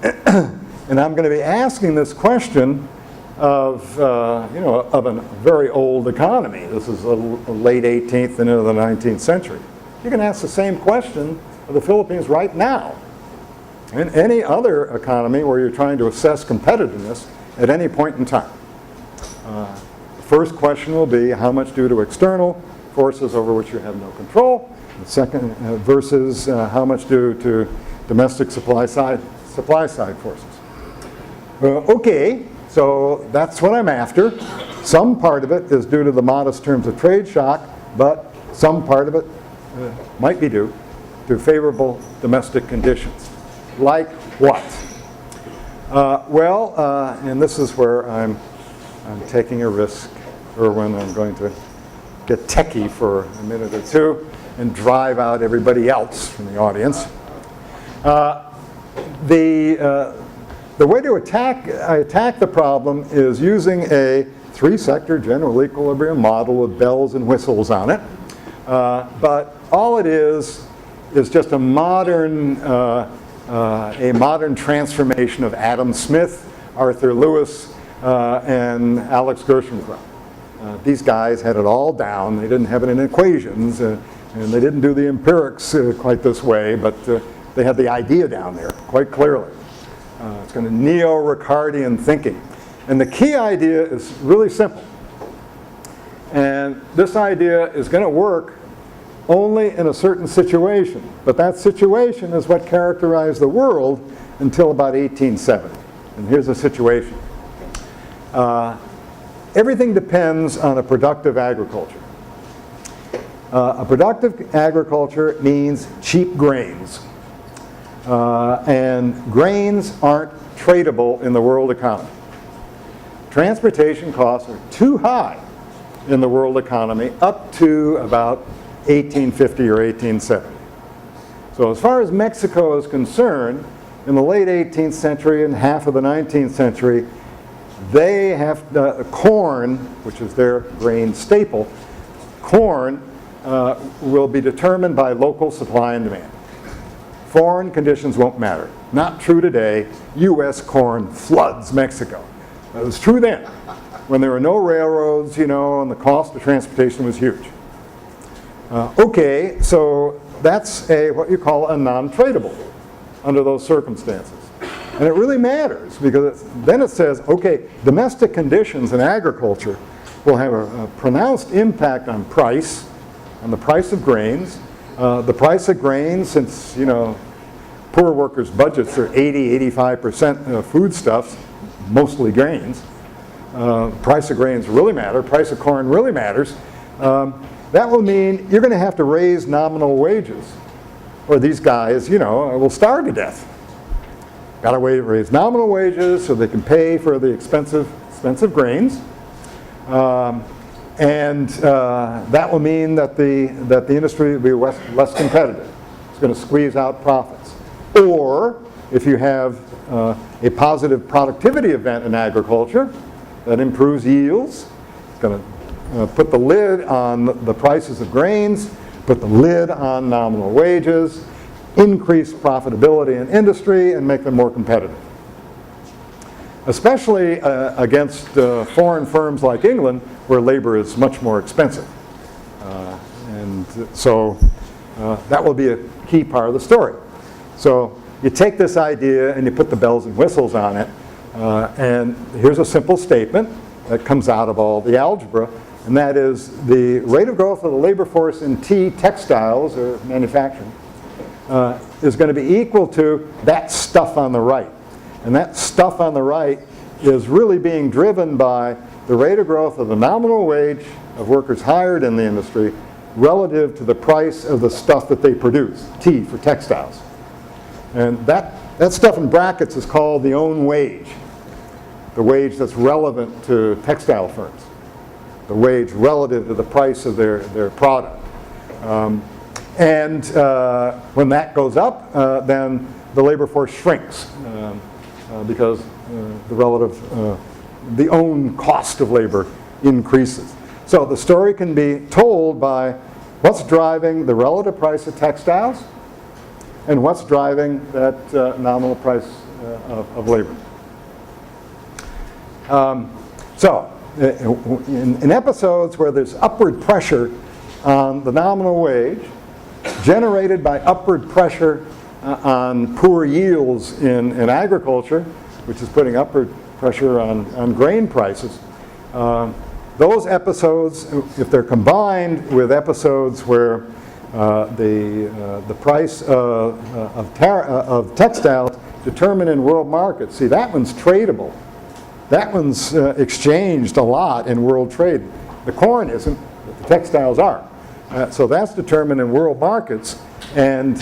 And I'm going to be asking this question of, of a very old economy. This is a late 18th and into the 19th century. You can ask the same question of the Philippines right now. In any other economy where you're trying to assess competitiveness at any point in time. The first question will be how much due to external forces over which you have no control. The second versus how much due to domestic supply side forces. Okay, so that's what I'm after. Some part of it is due to the modest terms of trade shock, but some part of it might be due to favorable domestic conditions. Like what? And this is where I'm taking a risk, or when I'm going to get techie for a minute or two and drive out everybody else from the audience. The way to attack the problem is using a three-sector general equilibrium model with bells and whistles on it. But all it is just a modern transformation of Adam Smith, Arthur Lewis, and Alex Gershengrove. These guys had it all down. They didn't have it in equations, and they didn't do the empirics quite this way, but they had the idea down there quite clearly. It's kind of neo-Ricardian thinking. And the key idea is really simple. And this idea is going to work only in a certain situation. But that situation is what characterized the world until about 1870. And here's the situation. Everything depends on a productive agriculture. A productive agriculture means cheap grains. And grains aren't tradable in the world economy. Transportation costs are too high in the world economy up to about 1850 or 1870. So as far as Mexico is concerned, in the late 18th century and half of the 19th century, they have corn, which is their grain staple. Corn will be determined by local supply and demand. Foreign conditions won't matter. Not true today. U.S. corn floods Mexico. That was true then, when there were no railroads, and the cost of transportation was huge. Okay, so that's what you call a non-tradable under those circumstances. And it really matters because then it says, okay, domestic conditions in agriculture will have a pronounced impact on price, on the price of grains. The price of grains, since, poor workers' budgets are 80-85% foodstuffs, mostly grains. Price of grains really matter. Price of corn really matters. That will mean you're going to have to raise nominal wages, or these guys, will starve to death. Got to raise nominal wages so they can pay for the expensive grains, and that will mean that the industry will be less competitive. It's going to squeeze out profits. Or if you have a positive productivity event in agriculture that improves yields, it's going to put the lid on the prices of grains, put the lid on nominal wages, increase profitability in industry, and make them more competitive. Especially against foreign firms like England, where labor is much more expensive. And so that will be a key part of the story. So you take this idea and you put the bells and whistles on it, and here's a simple statement that comes out of all the algebra, and that is the rate of growth of the labor force in textiles or manufacturing is going to be equal to that stuff on the right. And that stuff on the right is really being driven by the rate of growth of the nominal wage of workers hired in the industry relative to the price of the stuff that they produce, T for textiles. And that stuff in brackets is called the own wage, the wage that's relevant to textile firms, the wage relative to the price of their product. And when that goes up, then the labor force shrinks because the own cost of labor increases. So the story can be told by what's driving the relative price of textiles and what's driving that nominal price of labor. In episodes where there's upward pressure on the nominal wage, generated by upward pressure on poor yields in agriculture, which is putting upward pressure on grain prices, those episodes, if they're combined with episodes where the price of textiles determined in world markets, see, that one's tradable. That one's exchanged a lot in world trade. The corn isn't, but the textiles are. So that's determined in world markets, and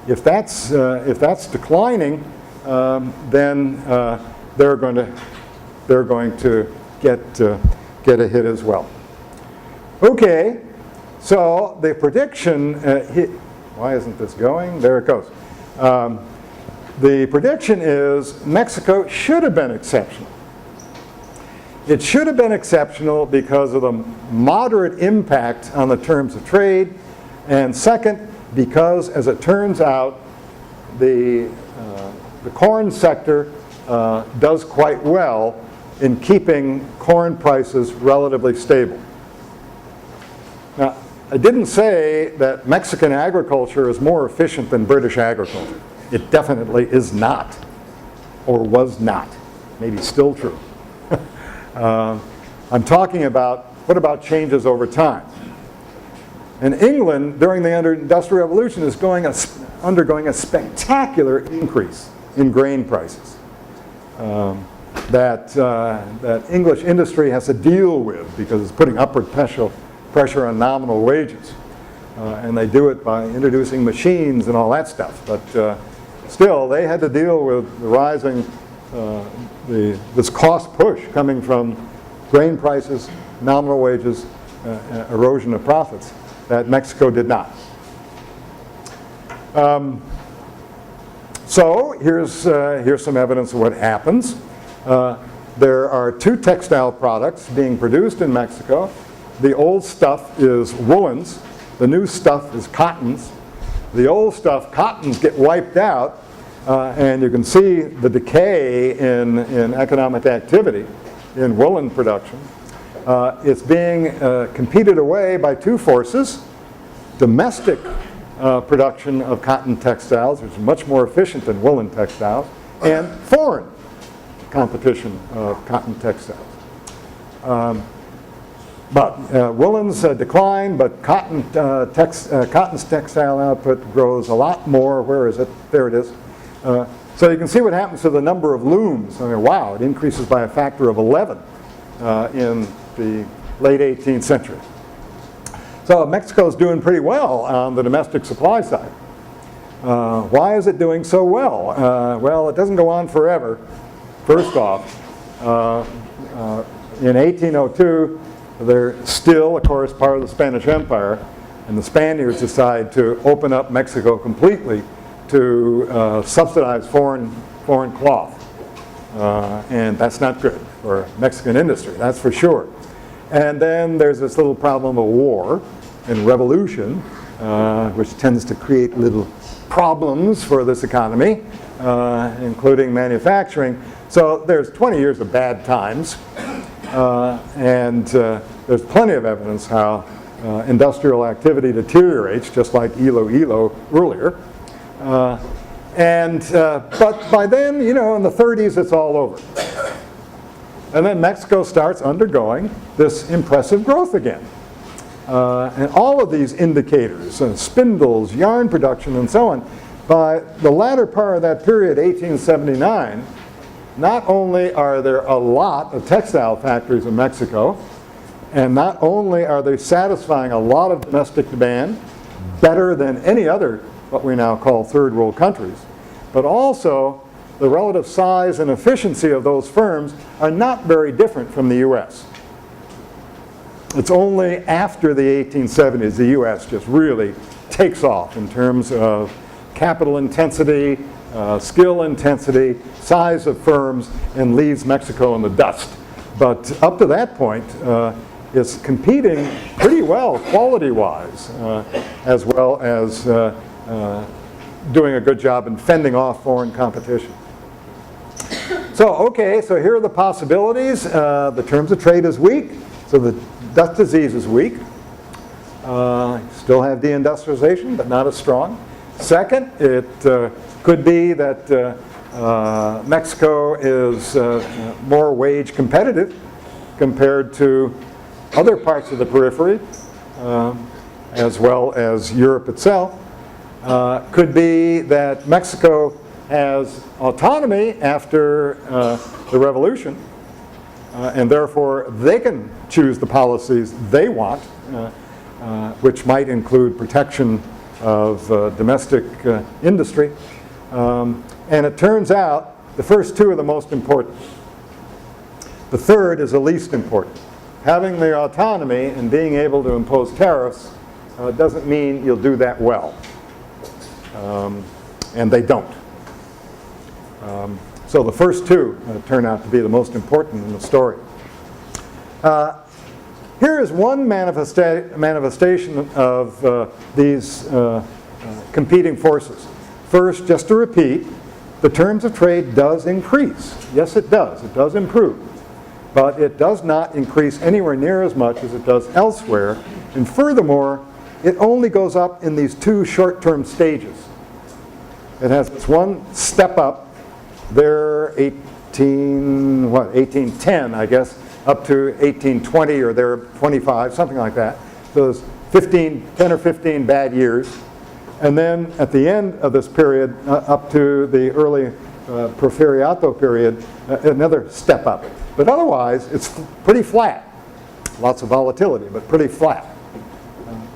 if that's declining, then they're going to get a hit as well. Okay, so the prediction. Why isn't this going? There it goes. The prediction is Mexico should have been exceptional. It should have been exceptional because of the moderate impact on the terms of trade, and second, because, as it turns out, the corn sector does quite well in keeping corn prices relatively stable. Now, I didn't say that Mexican agriculture is more efficient than British agriculture. It definitely is not, or was not. Maybe still true. I'm talking about, what about changes over time? And England, during the Industrial Revolution, is undergoing a spectacular increase in grain prices that English industry has to deal with because it's putting upward pressure on nominal wages. And they do it by introducing machines and all that stuff. But still, they had to deal with the rising this cost push coming from grain prices, nominal wages, erosion of profits that Mexico did not. So here's some evidence of what happens. There are two textile products being produced in Mexico. The old stuff is woolens. The new stuff is cottons. The old stuff, cottons, get wiped out. And you can see the decay in economic activity in woolen production. It's being competed away by two forces: domestic production of cotton textiles, which is much more efficient than woolen textiles, and foreign competition of cotton textiles. But woolens decline, but cotton's textile output grows a lot more. Where is it? There it is. So you can see what happens to the number of looms. I mean, wow, it increases by a factor of 11 in the late 18th century. So Mexico's doing pretty well on the domestic supply side. Why is it doing so well? Well, it doesn't go on forever. First off, in 1802, they're still, of course, part of the Spanish Empire, and the Spaniards decide to open up Mexico completely to subsidize foreign cloth. And that's not good for Mexican industry, that's for sure. And then there's this little problem of war and revolution, which tends to create little problems for this economy, including manufacturing. So there's 20 years of bad times, and there's plenty of evidence how industrial activity deteriorates, just like Ilo earlier. But by then, you know, in the 30s, it's all over. And then Mexico starts undergoing this impressive growth again. And all of these indicators, spindles, yarn production, and so on, by the latter part of that period, 1879, not only are there a lot of textile factories in Mexico, and not only are they satisfying a lot of domestic demand, better than any other what we now call third world countries, but also the relative size and efficiency of those firms are not very different from the US. It's only after the 1870s the US just really takes off in terms of capital intensity, skill intensity, size of firms, and leaves Mexico in the dust. But up to that point, it's competing pretty well quality-wise, as well as doing a good job in fending off foreign competition. Okay, so here are the possibilities. The terms of trade is weak, so the Dutch disease is weak. Still have de-industrialization, but not as strong. Second, it could be that Mexico is more wage competitive compared to other parts of the periphery, as well as Europe itself. Could be that Mexico has autonomy after the revolution, and therefore they can choose the policies they want, which might include protection of domestic industry. And it turns out the first two are the most important. The third is the least important. Having the autonomy and being able to impose tariffs doesn't mean you'll do that well. And they don't. So the first two turn out to be the most important in the story. Here is one manifestation of these competing forces. First, just to repeat, the terms of trade does increase. Yes, it does. It does improve. But it does not increase anywhere near as much as it does elsewhere. And furthermore, it only goes up in these two short-term stages. It has this one step up there, 1810, I guess, up to 1820 or there 25, something like that. So there's 10 or 15 bad years. And then at the end of this period, up to the early Porfiriato period, another step up. But otherwise, it's pretty flat. Lots of volatility, but pretty flat.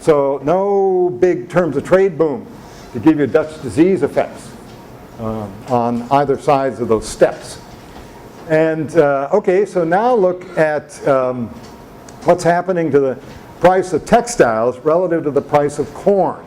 So no big terms of trade boom to give you Dutch disease effects on either sides of those steps. And okay, so now look at what's happening to the price of textiles relative to the price of corn.